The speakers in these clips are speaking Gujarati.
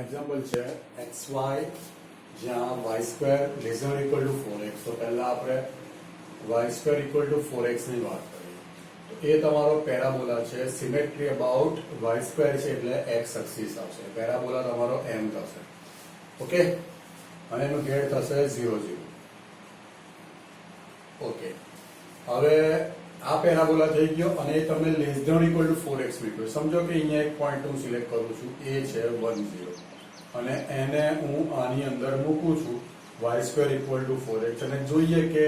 એક્ઝામ્પલ છે એક્સ વાય જ્યાં y square less than equal to 4x. તો પહેલા આપણે Y square equal to 4x ની વાત કરીએ. તો એ તમારો પેરાબોલા છે. સિમેટ્રી અબાઉટ વાય સ્ક્વેર છે એટલે એક્સ એક્સિસ આવશે. પેરાબોલા તમારો એમ થશે. ઓકે, અને એનું હેડ થશે 0 0. ઓકે, હવે આ પેરાબોલા થઈ ગયો અને એ તમે less than equal to 4x મૂક્યો. સમજો કે અહીંયા એક પોઈન્ટ હું સિલેક્ટ કરું છું, એ છે 1 0, અને એને હું આની અંદર મૂકું છું Y square equal to 4x, અને જોઈએ કે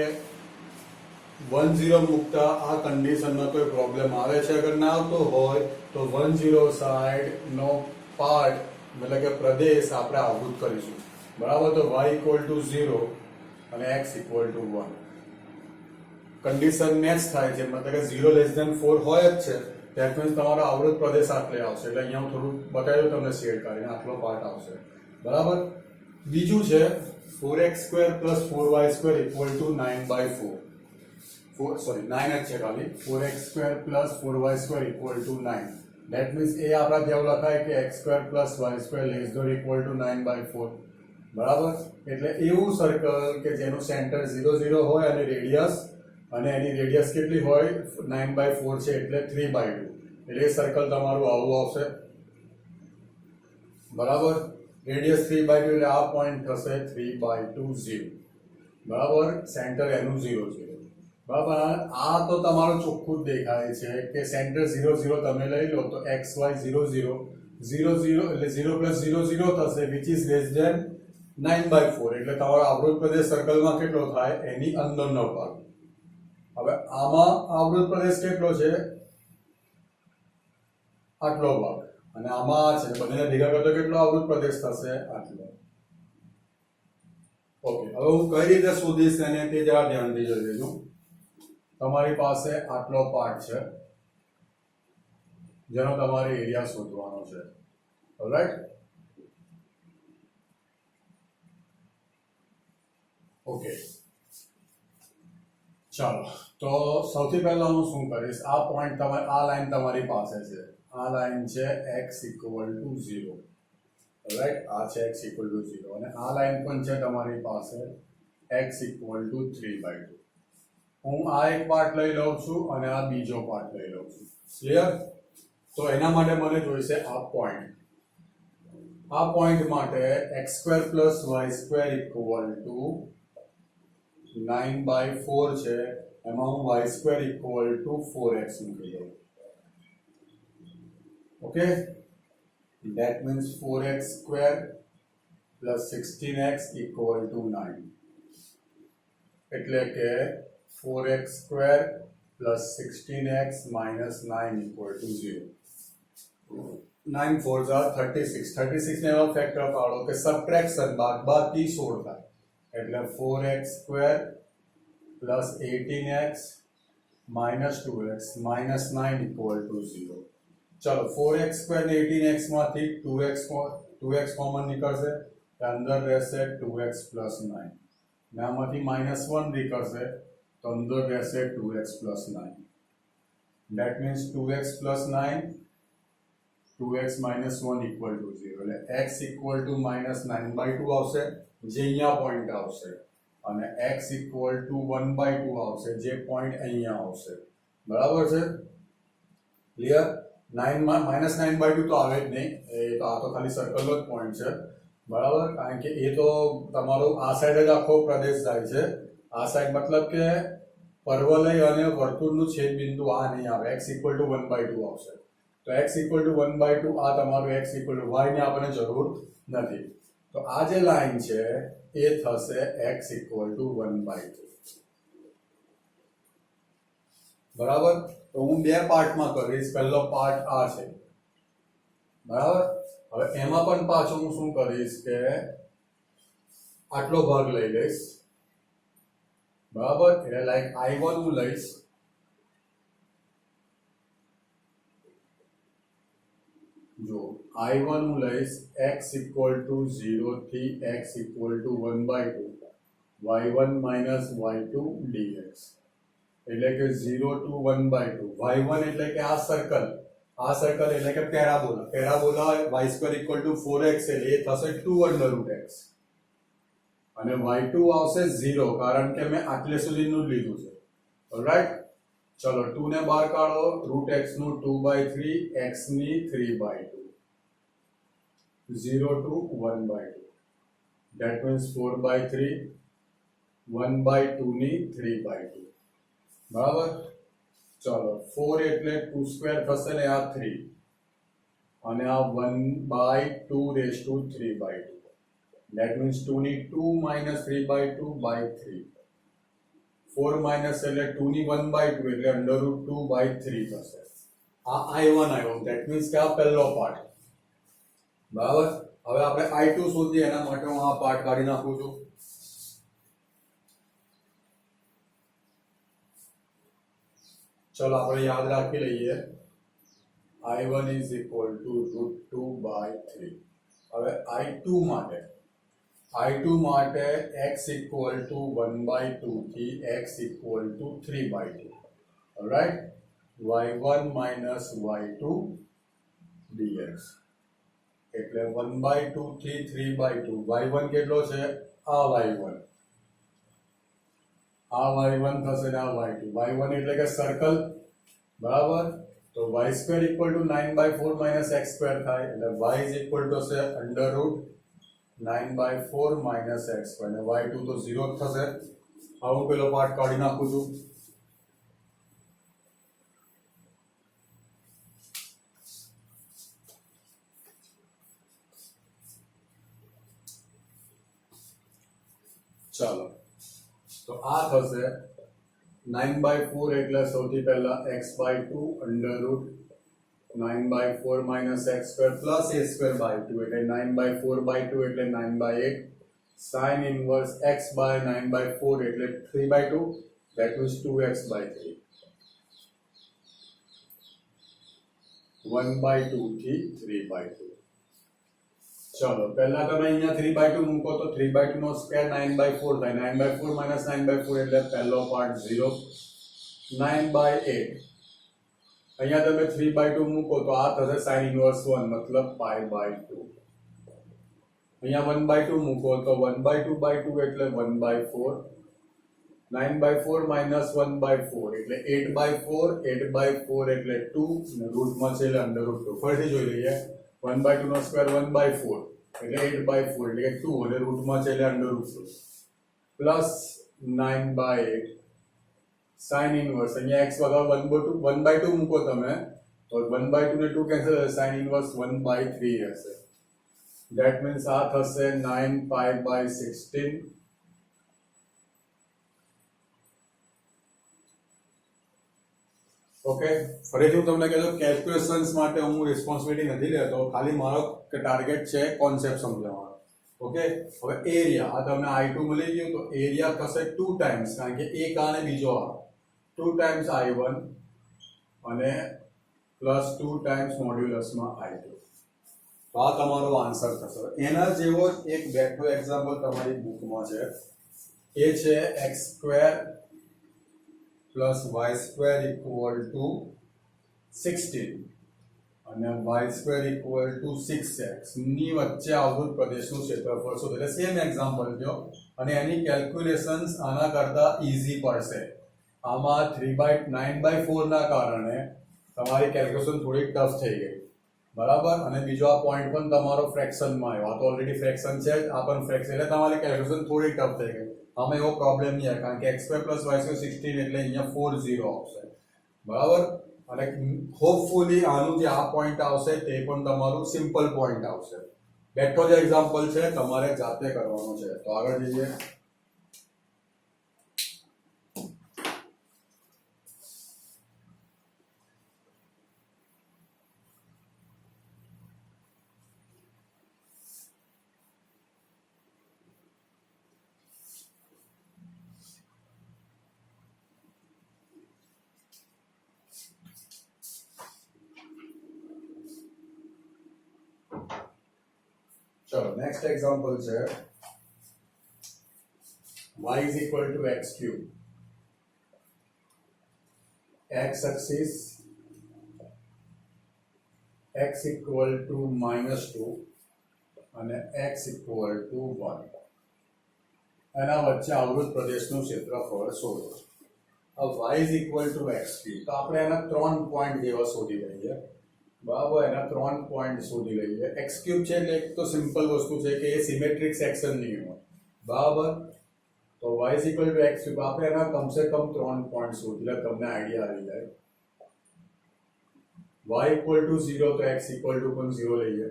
1 0 મૂકતા આ કન્ડિશનમાં કોઈ પ્રોબ્લેમ આવે છે. અગર ના આવતો હોય તો 1 0 સાઈડનો પાર્ટ મતલબ કે પ્રદેશ આપણે આવૃત કરીશું. બરાબર, તો y ઇક્વલ ટુ 0 અને x equal to 1. Condition match થાય છે, મતલબ કે 0 લેસ ધેન 4 હોય જ છે. ધેટ મીન્સ તમારો આવૃત પ્રદેશ આટલે આવશે. એટલે અહીંયા હું થોડું બતાવ્યું તમને શેડ કરીને, આટલો પાર્ટ આવશે. બરાબર, બીજું છે 4x square plus 4y square equal to 9/4. 9 જ છે ખાલી. 4x square plus 4y square equal to 9. That means એ આપણા જેવું લખાય કે x square plus y square less than equal to 9/4. બરાબર, એટલે એવું સર્કલ કે જેનું સેન્ટર 0 0 હોય અને રેડિયસ, અને એની રેડિયસ કેટલી હોય 9/4 છે એટલે 3/2. એટલે એ સર્કલ તમારું આવું આવશે. બરાબર, રેડિયસ 3/2 એટલે આ પોઈન્ટ થશે 3/2 0. બરાબર, સેન્ટર એનું 0 0. બરાબર, આ તો તમારું ચોખ્ખું જ દેખાય છે કે સેન્ટર 0 0 તમે લઈ લો તો xy 0 0 0 0 એટલે 0 પ્લસ 0 0 થશે, વિચ ઇઝ લેસ ધેન 9/4. એટલે તમારો આવૃત પ્રદેશ સર્કલમાં કેટલો થાય એની અંદરનો ભાગ. હવે આમાં આવૃત પ્રદેશ કેટલો છે, આટલો ભાગ, અને આમાં છે બંને ભેગા કરતો કેટલો આવૃત પ્રદેશ થશે, આટલો. ઓકે, હવે હું કઈ રીતે શોધીશ એને તે જરા ધ્યાનથી જોઈ લેજો. તમારી પાસે આટલો પાર્ટ છે જેનો તમારે એરિયા શોધવાનો છે. ઓલરાઈટ, ઓકે, ચાલો. તો સૌથી પહેલા હું શું કરીશ, આ પોઈન્ટ તમારે, આ લાઈન તમારી પાસે છે. આ લાઈન છે x ઇક્વલ ટુ 0. રાઈટ, આ છે x ઇક્વલ ટુ 0, અને આ લાઈન પણ છે તમારી પાસે x ઇક્વલ ટુ 3/2. હું આ એક પાર્ટ લઈ લઉં છું અને આ બીજો પાર્ટ લઈ લઉં છું. ક્લિયર? તો એના માટે મને જોઈશે આ પોઈન્ટ. આ પોઈન્ટ માટે x square plus y square equal to 9/4 છે. એમાં હું y square equal to 4x મૂકી દઉં. Okay, that means 4x square plus 16x equal to 9. એટલે કે 4x square plus 16x minus 9 equal to 0. 9 4s are 36. 36 ને એવા ફેક્ટર પાડો કે સબટ્રેક્શન, બાદબાકી 16 થાય. એટલે 4x square plus 18x minus 2x minus 9 equal to 0. चलो 4x स्क्वायर ने 18x માંથી 2x કોમન નીકળશે, અંદર રહેશે 2x પ્લસ 9. ને આમાંથી -1 નીકળશે તો અંદર રહેશે 2x plus 9. That means 2x plus 9, 2x minus 1 equal to 0. એટલે x equal to -9/2 આવશે, જે અહીંયા પોઈન્ટ આવશે, અને x equal to 1/2 આવશે, જે પોઈન્ટ અહીંયા આવશે. બરાબર છે? ક્લિયર? -9/2 તો આવે જ નહીં, એ તો આ તો ખાલી સર્કલનો જ પોઈન્ટ છે. બરાબર, કારણ કે એ તો તમારો આ સાઈડ જ આખો પ્રદેશ જાય છે. આ સાઈડ મતલબ કે પર્વલય અને વર્તુળનું છેદ બિંદુ આ નહીં આવે, x ઇક્વલ ટુ 1/2 આવશે. તો x ઇક્વલ ટુ 1/2, આ તમારું x ઇક્વલ ટુ y ની આપણને જરૂર નથી. તો આ જે લાઈન છે એ થશે x ઇક્વલ ટુ 1/2. બરાબર, તો હું બે પાર્ટમાં કરીશ. પહેલો પાર્ટ આ છે. બરાબર, હવે એમાં પણ પાછો હું શું કરીશ કે આટલો ભાગ લઈ લઈશ. બરાબર, એટલે લાઈક I1 હું લઈશ. જો I1 હું લઈશ x ઇક્વલ ટુ 0 થી x equal two 1/2 y1 minus y2 dx. એટલે કે 0 to 1/2. y1 એટલે કે આ સર્કલ, આ સર્કલ એટલે કે પેરાબોલા. પેરાબોલા y² = 4x એટલે એ થશે 2√x અને y2 આવશે 0 કારણ કે મેં આટલે સુધીનું જ લીધું છે. ઓલરાઈટ, ચલો 2 ને બહાર કાઢો. √x નું 2/3, x ની 3/2, 0 to 1/2. That means 4/3, 1/2 ની 3/2. બરાબર. ચલો 4 એટલે 2² થશે ને આ 3 અને આ 1/2 raised to 3/2. That means 2 ની 2 minus 3/2/3. 4 minus એટલે 2 ની 1/2 એટલે √2/3 થશે. આ I1 આવ્યો. That means કે આ પહેલો પાર્ટ. બરાબર. હવે આપણે I2 શોધીએ, એના માટે હું આ પાર્ટ કાઢી નાખું છું. ચલો આપણે યાદ રાખી લઈએ. I1 is equal to √2/3. હવે I2 માટે x equal to 1/2 થી x equal to 3/2. Alright, y1 minus y2 dx એટલે 1/2 થી 3/2. y1 કેટલો છે? આ y1 થશે ને આ y2. y1 એટલે કે સર્કલ. બરાબર. તો y² = 9/4 minus x² થાય એટલે y is equal to હશે √9/4 minus x² અને y2 તો 0 થશે. હવે હું પેલો પાર્ટ કાઢી નાખું છું. ચાલો, તો આ થશે 9/4 એટલે સૌથી પહેલા x/2 √9/4 minus x² plus a²/2 એટલે 9/4/2 એટલે 9/8 sin inverse x/9/4 એટલે 3/2. that means 2x/3. 1/2 થી 3/2. ચલો પહેલા તમે અહીંયા 3/2 મૂકો તો 3/2 નો સ્ક્વેર 9/4 થાય. 9/4 minus 9/4 એટલે પહેલો પાર્ટ 0. 9/8 અહીંયા તમે 3/2 મૂકો તો આ થશે sin inverse 1 મતલબ pi/2. અહીંયા 1/2 મૂકો તો 1/2/2 એટલે 1/4. 9/4 minus 1/4 એટલે 8/4. 8/4 એટલે 2 અને રૂટમાં છે એટલે √2. ફરીથી જોઈ લઈએ. 1/2 નો સ્ક્વેર 1/4 એટલે 8/4 એટલે 2 અને રૂટમાં છે એટલે √2 પ્લસ 9/8 sin inverse અહીંયા x વગર 1/2 મૂકો તમે તો 1/2 ને 2 કેન્સલ થશે. sin inverse 1/3 હશે. that means આ થશે 9 pi/16. ઓકે, ફરીથી હું તમને કહેતો કેલ્ક્યુલેશન્સ માટે હું રિસ્પોન્સિબિલિટી નથી લેતો, ખાલી મારો ટાર્ગેટ છે કોન્સેપ્ટ સમજાવવાનો. ઓકે, હવે એરિયા આ તમને I2 મળી ગયું તો એરિયા થશે 2 ટાઈમ્સ, કારણ કે એક આ અને બીજો આ 2 ટાઈમ્સ I1 અને પ્લસ 2 ટાઈમ્સ મોડ્યુલસમાં I2. તો આ તમારો આન્સર થશે. એના જેવો એક બેઠો એક્ઝામ્પલ તમારી બુકમાં છે. એ છે x² plus y² equal to 16 અને y² equal to 6x ની વચ્ચે આવૃત પ્રદેશનું ક્ષેત્રફળ શોધો. એટલે સેમ એક્ઝામ્પલ લ્યો અને એની કેલ્ક્યુલેશન્સ આના કરતા ઈઝી પડશે. આમાં 9/4 ના કારણે તમારી કેલ્ક્યુલેશન થોડી ટફ થઈ ગઈ. બરાબર. અને બીજો આ પોઈન્ટ પણ તમારો ફ્રેક્શનમાં આવ્યો. આ તો ઓલરેડી ફ્રેક્શન છે, આ પણ ફ્રેક્શન, એટલે તમારી કેલ્ક્યુલેશન થોડી ટફ થઈ ગઈ. આમાં એવો પ્રોબ્લેમ નહીં આવે કારણ કે x² plus y² 16 એટલે અહીંયા 4 0 આવશે. બરાબર. અને હોપફુલી આનું જે આ પોઈન્ટ આવશે તે પણ તમારું સિમ્પલ પોઈન્ટ આવશે. બેઠો જે એક્ઝામ્પલ છે તમારે જાતે કરવાનો છે. તો આગળ જઈએ. ચલો નેક્સ્ટ એક્ઝામ્પલ છે y is equal to x3. x axis x equal to -2 અને x ઇક્વલ ટુ 1 એના વચ્ચે અવરોધ પ્રદેશનું ક્ષેત્રફળ શોધો. y is equal two x3 તો આપણે એના 3 પોઈન્ટ જેવા શોધી લઈએ. બરાબર, એના 3 પોઈન્ટ શોધી લઈએ. x³ છે એટલે એક તો સિમ્પલ વસ્તુ છે કે એ સિમેટ્રિક સેક્શન નહીં હોય. બરાબર, તો y is equal to x³ આપણે એના કમસે કમ 3 પોઈન્ટ શોધી લે, તમને આઈડિયા આવી જાય. y ઇક્વલ ટુ 0 તો x ઇક્વલ ટુ પણ 0 લઈએ.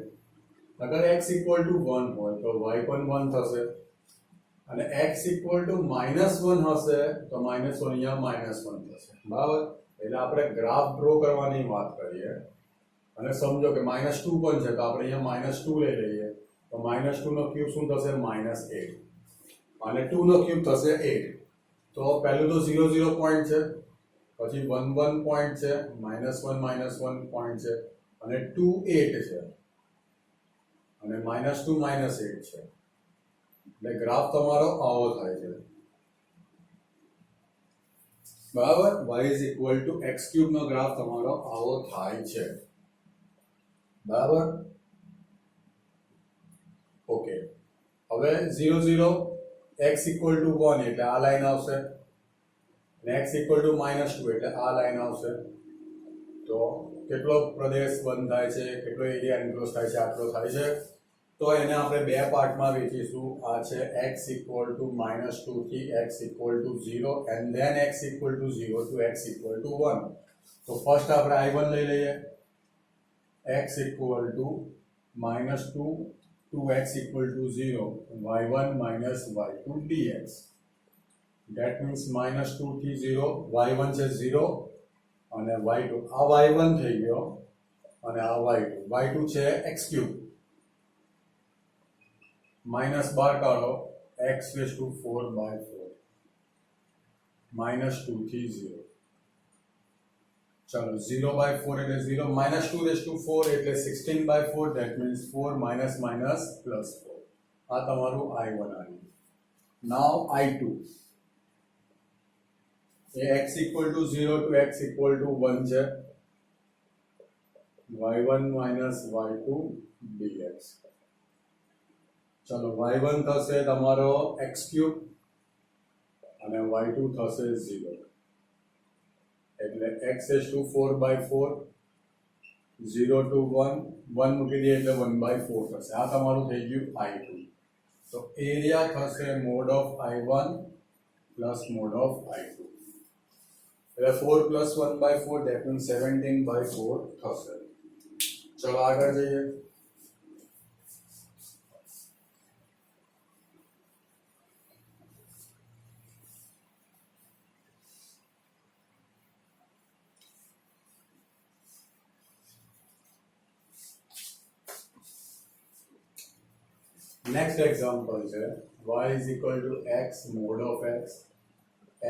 અગર x ઇક્વલ ટુ 1 હોય તો y પણ 1 થશે અને x ઇક્વલ ટુ -1 હશે તો -1 અહીંયા -1 થશે. બરાબર, એટલે આપણે ગ્રાફ ડ્રો કરવાની વાત કરીએ અને સમજો કે -2 પણ છે તો આપણે અહીંયા -2 લઈ લઈએ તો -2 નો ક્યુબ શું થશે? -8 અને 2 નો ક્યુબ થશે 8. તો પહેલું તો 0 0 પોઈન્ટ છે, પછી 1 1 પોઈન્ટ છે, -1 -1 પોઈન્ટ છે અને 2 8 છે અને -2 -8 છે. એટલે ગ્રાફ તમારો આવો થાય છે. બરાબર, y is equal to x³ નો ગ્રાફ તમારો આવો થાય છે. બરાબર, ઓકે. હવે 0 0 x ઇક્વલ ટુ 1 એટલે આ લાઈન આવશે અને x ઇક્વલ ટુ -2 એટલે આ લાઈન આવશે. તો કેટલો પ્રદેશ બંધ થાય છે, કેટલો એરિયા એન્ક્લોઝ થાય છે? આટલો થાય છે. તો એને આપણે બે પાર્ટમાં વહેંચીશું. આ છે x ઇક્વલ ટુ -2 થી x equal to 0 and then x equal to 0 to x equal to 1. તો ફર્સ્ટ આપણે I1 લઈ લઈએ. x equal to -2 to x equal to 0 y1 minus y2 dx. That means -2 થી 0 y1 છે 0 અને y2 આ y1 થઈ ગયો અને આ y2 છે x³ -12 કાઢો x⁴/4 -2 થી 0. ચલો 0/4 એટલે 0 -2⁴ એટલે 16/4 that means 4 -4 આ તમારું I1 આવ્યું. now I2 એ x equal to 0 to x equal to 1 છે y1 y2 dx. ચલો y1 થશે તમારો x³ અને y2 થશે 0 એટલે x⁴/4 0 to 1 1 મૂકી દઈએ એટલે 1/4 થશે. આ તમારું થઈ ગયું I2. તો એરિયા થશે mode of I1 plus mode of I2 એટલે 4 પ્લસ 1/4 that means 17/4 થશે. ચલો આગળ જઈએ. Next example છે y is equal to x mod of x,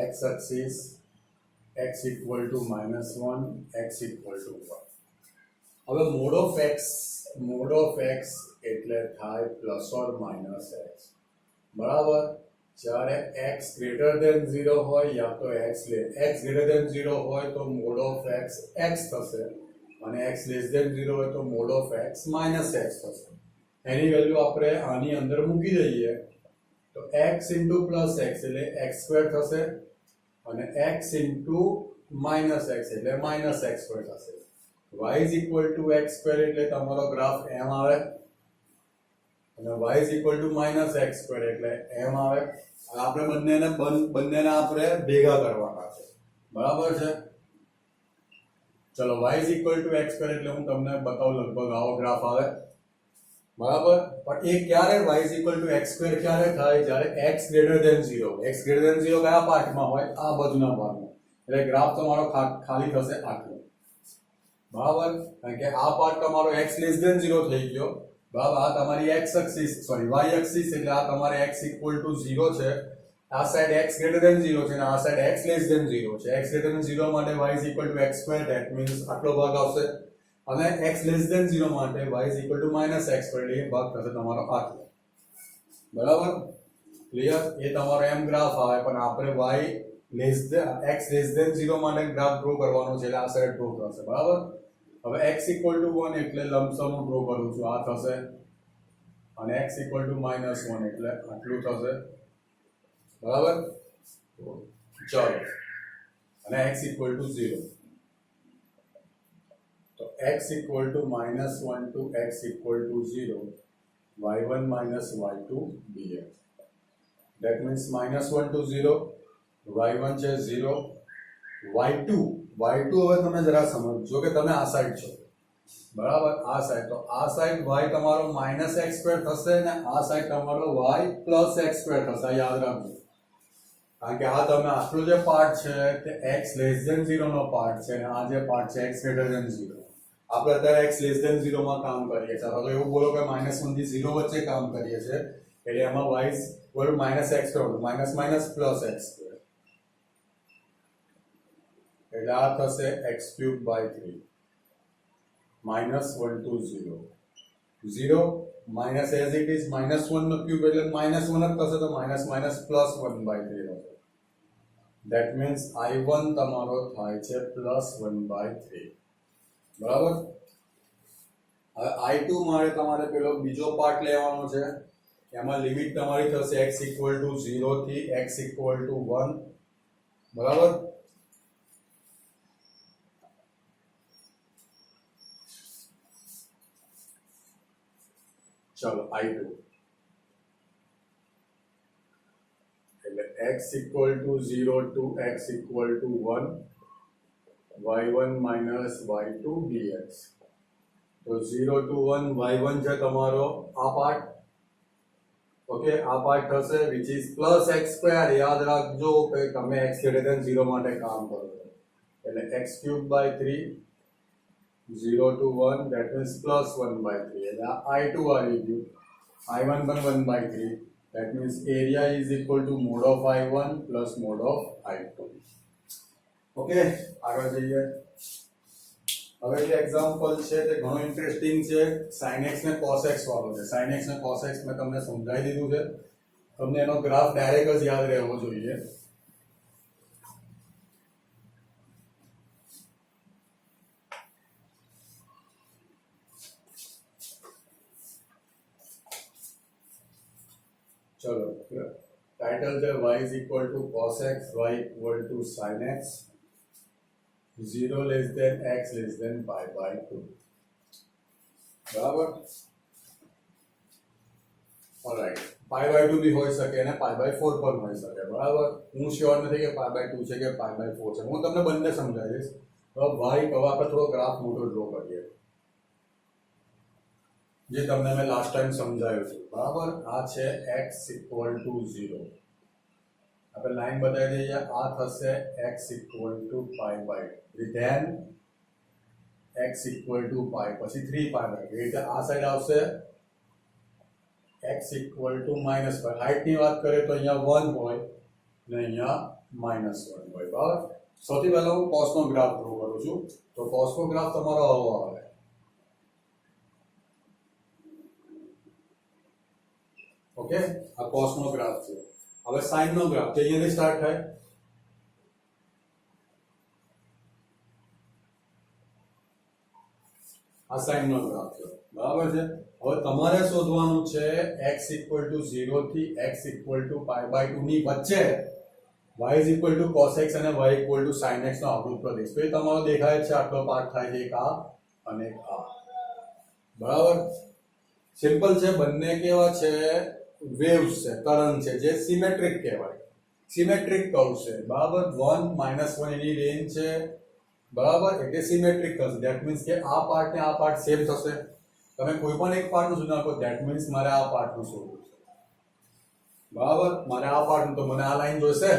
x axis x equal to -1, x equal to 1. હવે mod of x એટલે થાય પ્લસ ઓર માઇનસ x. બરાબર, જ્યારે x ગ્રેટર ધેન 0 હોય યા તો x ગ્રેટર ધેન 0 હોય તો mod of x x થશે અને x લેસ ધેન 0 હોય તો mod of x minus x થશે. એની વેલ્યુ આપણે આની અંદર મૂકી દઈએ તો x ઇન્ટુ પ્લસ x એટલે x² થશે અને x ઇન્ટુ માઇનસ x એટલે -x² થશે. y is equal two x² એટલે તમારો ગ્રાફ એમ આવે અને y is equal two -x² એટલે એમ આવે. આપણે બંનેને આપણે ભેગા કરવાના છે. બરાબર છે. ચલો y is equal two x² એટલે હું તમને બતાવું લગભગ આવો ગ્રાફ આવે. બરાબર, પણ એ ક્યારે y is equal two x² ક્યારે થાય? જ્યારે x greater than 0. x greater than 0 કયા પાર્ટમાં હોય? આ બાજુના ભાગમાં. એટલે ગ્રાફ તમારો ખાલી થશે આટલો. બરાબર, કારણ કે આ પાર્ટ તમારો x લેસ ધેન 0 થઈ ગયો. બરાબર, આ તમારી y એક્સિસ એટલે આ તમારે x ઇક્વલ ટુ 0 છે. આ સાઈડ x ગ્રેટર ધેન 0 છે અને આ સાઈડ x લેસ ધેન 0 છે. x ગ્રેટર ધેન 0 માટે y is equal two x² that means આટલો ભાગ આવશે અને x લેસ ધેન 0 માટે y is equal two -x² એટલે એ ભાગ થશે તમારો આટલો. બરાબર, ક્લિયર? એ તમારો એમ ગ્રાફ આવે પણ આપણે x લેસ ધેન 0 માટે ગ્રાફ ડ્રો કરવાનો છે એટલે આ સાઈડ ડ્રો થશે. બરાબર, હવે x ઇક્વલ ટુ 1 એટલે લંબસમ હું ડ્રો કરું છું, આ થશે, અને x ઇક્વલ ટુ -1 એટલે આટલું થશે, બરાબર. ચલો, અને x ઇક્વલ ટુ 0, તો x equal to -1 to x equal to 0, y1 minus y2 dx. That means -1 to 0, y1 છે 0, y2 હવે તમે જરા સમજો કે તમે આ સાઈડ છો, બરાબર, આ સાઈડ, તો આ સાઈડ y તમારો -x² થશે ને આ સાઈડ તમારો y +x² થશે, યાદ રાખજો. કારણ કે આ તમે આટલું જે પાર્ટ છે તે x < 0 નો પાર્ટ છે, અને આ જે પાર્ટ છે x < 0. આપણે અત્યારે x < 0 માં કામ કરીએ છીએ, અથવા તો એવું બોલો કે -1 થી 0 વચ્ચે કામ કરીએ છીએ, એટલે એમાં y -x² +x², એટલે આ થશે x³/3, -1 to 0, 0 minus as it is -1 નો ક્યુબ એટલે -1 જ થશે, તો -+1/3 થશે. That means I1 તમારો થાય છે +1/3, બરાબર. હવે I2 મારે તમારે પેલો બીજો પાર્ટ લેવાનો છે, એમાં લિમિટ તમારી થશે x ઇક્વલ ટુ 0 થી x ઇક્વલ ટુ 1, બરાબર. ચલો I2 એટલે x equal to 0 to x equal to 1, y1 minus y2 dx. તો 0 to 1 y1 છે તમારો આ પાર્ટ, ઓકે, આ પાર્ટ થશે which is +x². યાદ રાખજો કે તમે x > 0 માટે કામ કરો છો, એટલે x³/3, 0 to 1, that means +1/3, એટલે I2 આવી ગયું. I1 પણ 1/3, that means area is equal to mod of I1 plus mod of I2. Okay, આગળ જઈએ. હવે જે એક્ઝામ્પલ છે તે ઘણો ઇન્ટરેસ્ટિંગ છે, sin x ને cos x વાળો છે. sin x ને cos x મેં તમને સમજાવી દીધું છે, તમને એનો ગ્રાફ ડાયરેક્ટ જ યાદ રહેવો જોઈએ. ચલો, ટાઇટલ છે y is equal to cos x, y equal to sin x, 0 less than x less than pi/2, બરાબર. ઓલરાઈટ, pi/2 બી હોઈ શકે અને pi/4 પણ હોઈ શકે, બરાબર. હું શ્યોર નથી કે pi/2 છે કે pi/4 છે, હું તમને બંને સમજાવીશ. તો y હવે આપણે થોડો ગ્રાફ મોટો ડ્રો કરીએ, જે તમને મેં લાસ્ટ ટાઈમ સમજાવ્યું છે, બરાબર. આ છે x ઇક્વલ ટુ 0, આપણે લાઈન બતાવી દઈએ, આ થશે x equal two pi/2, then x equal two pi, પછી 3 pi/2, એટલે આ સાઈડ આવશે x equal two -pi. Height ની વાત કરીએ તો અહીંયા 1 હોય ને અહીંયા -1 હોય, બરાબર. સૌથી પહેલા હું cos નો ગ્રાફ ડ્રો કરું છું, તો cos નો ગ્રાફ તમારો આવો આવે, ઓકે. આ cos નો ગ્રાફ છે. હવે sin નો ગ્રાફ તો અહીંયાથી સ્ટાર્ટ થાય, આ sin નો ગ્રાફ છે, બરાબર છે. હવે તમારે શોધવાનું છે x ઇક્વલ ટુ 0 થી x ઇક્વલ ટુ pi/2 ની વચ્ચે y is equal two cos x અને y equal to sin x નો આવૃત પ્રદેશ. તો એ તમારો દેખાય છે, આટલો પાર્ટ થાય છે, એક આ અને એક આ, બરાબર. સિમ્પલ છે, બંને કેવા છે, વેવ્સ છે, તરંગ છે, જે સિમેટ્રિક કહેવાય, સિમેટ્રિક કર્વ છે, બરાબર. 1 -1 એની રેન્જ છે, બરાબર, એટલે સિમેટ્રિક થશે. ધેટ મીન્સ કે આ પાર્ટ ને આ પાર્ટ સેમ થશે. તમે કોઈ પણ એક પાર્ટનું શોધી નાખો, ધેટ મીન્સ મારે આ પાર્ટનું શોધવું છે, બરાબર. મારે આ પાર્ટનું, તો મને આ લાઈન જોઈશે,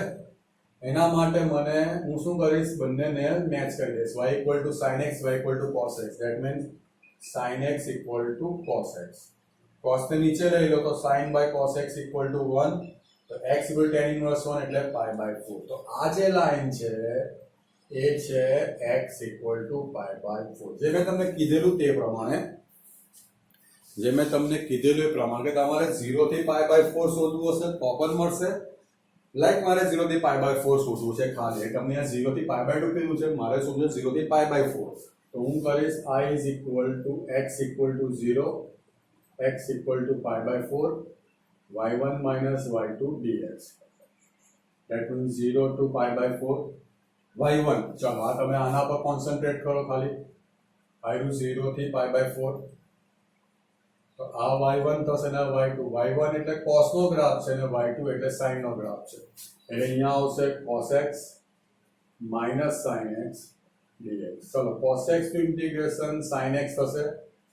એના માટે મને હું શું કરીશ, બંનેને મેચ કરી દઈશ. y equal to sin x, y equal to cos x, that means sin x equal two cos x. cos ને નીચે લઈ લો તો sin/cos x ઇક્વલ ટુ 1, તો x ઇક્વલ tan ઇન્વર્સ 1 એટલે pi/4. તો આ જે લાઈન છે એ છે x ઇક્વલ ટુ pi/4. જે મેં તમને કીધેલું તે પ્રમાણે, જે મેં તમને કીધેલું એ પ્રમાણે કે તમારે 0 થી pi/4 શોધવું હશે તો પણ મળશે. લાઈક મારે 0 થી pi/4 શોધવું છે ખાલી, તમને આ 0 થી pi/2 કીધું છે, મારે શોધવું છે 0 થી pi/4. તો હું કરીશ I is equal to x equal to 0, x equal to pi by 4, y1 minus y2 dx. That means 0 to pi by 4, y1. ચલો આ તમે આના પર કોન્સન્ટ્રેટ કરો ખાલી. આવ્યું 0 થી pi by 4. તો આ y1 થશે ને y2. y1 એટલે cos નો ગ્રાફ છે અને y2 એટલે sin નો ગ્રાફ છે. એટલે અહીંયા આવશે cos x minus sin x dx. ચલો cos x નું ઇન્ટિગ્રેશન sin x થશે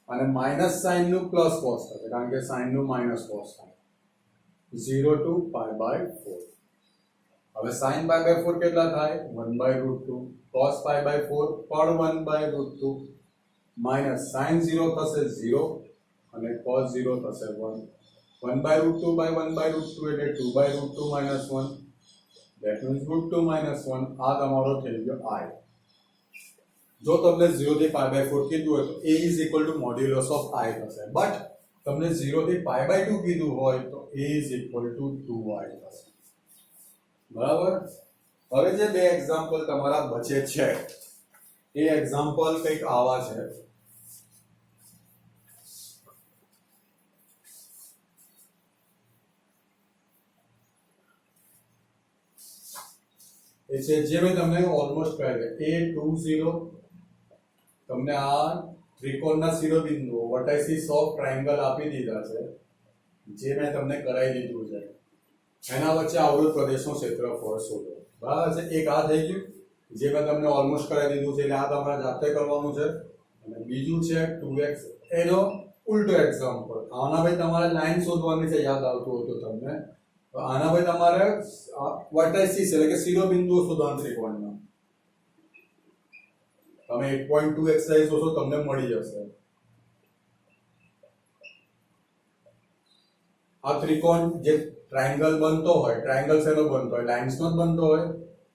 અને માઇનસ sin નું પ્લસ cos થશે કારણ કે sin નું માઇનસ cos થાય. 0 to pi by 4. હવે sin pi by 4 કેટલા થાય? 1 by root 2. cos pi by 4 પણ 1 by root 2 minus sin 0 થશે 0 અને cos 0 થશે 1. 1 by root 2 by 1 by root 2 એટલે 2 by root 2 minus 1. That means root 2 minus 1. આ તમારો થઈ ગયો I. જો તમને 0 થી pi by 4 કીધું હોય તો a is equal to modulus of I થશે. બટ તમને 0 થી pi by 2 કીધું હોય તો a is equal to 2I થશે. બરાબર? હવે જે બે એક્ઝામ્પલ તમારા બચે છે એ એક્ઝામ્પલ કંઈક આવા છે. એ છે જે મેં તમને ઓલમોસ્ટ કહ્યું A20 તમને આ ત્રિકોણના શિરોબિંદુઓ વર્ટાઇસિસ ઓફ ટ્રાયેંગલ આપી દીધા છે જે મેં તમને કરાવી દીધું છે. એના વચ્ચે અવરોધ પ્રદેશનું ક્ષેત્રફળ શોધો. બરાબર છે? એક આ થઈ ગયું જે મેં તમને ઓલમોસ્ટ કરાવી દીધું છે એટલે આ તમારે જાતે કરવાનું છે. અને બીજું છે 2x એનો ઉલટો એક્ઝામ્પલ. આના ભાઈ તમારે લાઈન શોધવાની છે યાદ આવતું હોય તો તમને. તો આના ભાઈ તમારે વર્ટાઇસિસ એટલે કે શિરોબિંદુઓ શોધવાના ત્રિકોણના. તમે 8.2 એક્સરસાઇઝ જોશો તમને મળી જશે. આ ત્રિકોણ જે ટ્રાયેંગલ બનતો હોય, ટ્રાયેંગલ શેનો બનતો હોય? લાઇન્સ નો જ બનતો હોય.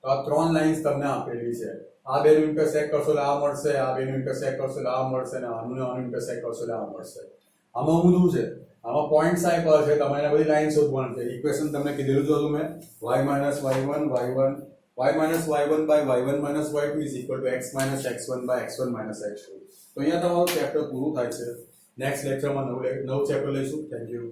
તો આ ત્રણ લાઇન્સ તમને આપેલી છે. આ બેનું ઇન્ટરસેક્ટ કરશો એટલે આ મળશે, આ બેનું ઇન્ટરસેક્ટ કરશો એટલે આ મળશે અને આનું ને આનું ઇન્ટરસેક્ટ કરશો એટલે આ મળશે. આમાં ઊંધું છે. આમાં પોઈન્ટ્સ આપ્યા છે, તમારે બધી લાઈન શોધવાની છે. ઇક્વેશન તમને કીધેલું હતું મેં y minus y1 y minus y1 by y1 minus y2 is equal to x minus x1 by x1 minus x2. તો અહીંયા તમારું ચેપ્ટર પૂરું થાય છે. નેક્સ્ટ લેક્ચરમાં નવું ચેપ્ટર લઈશું. Thank you.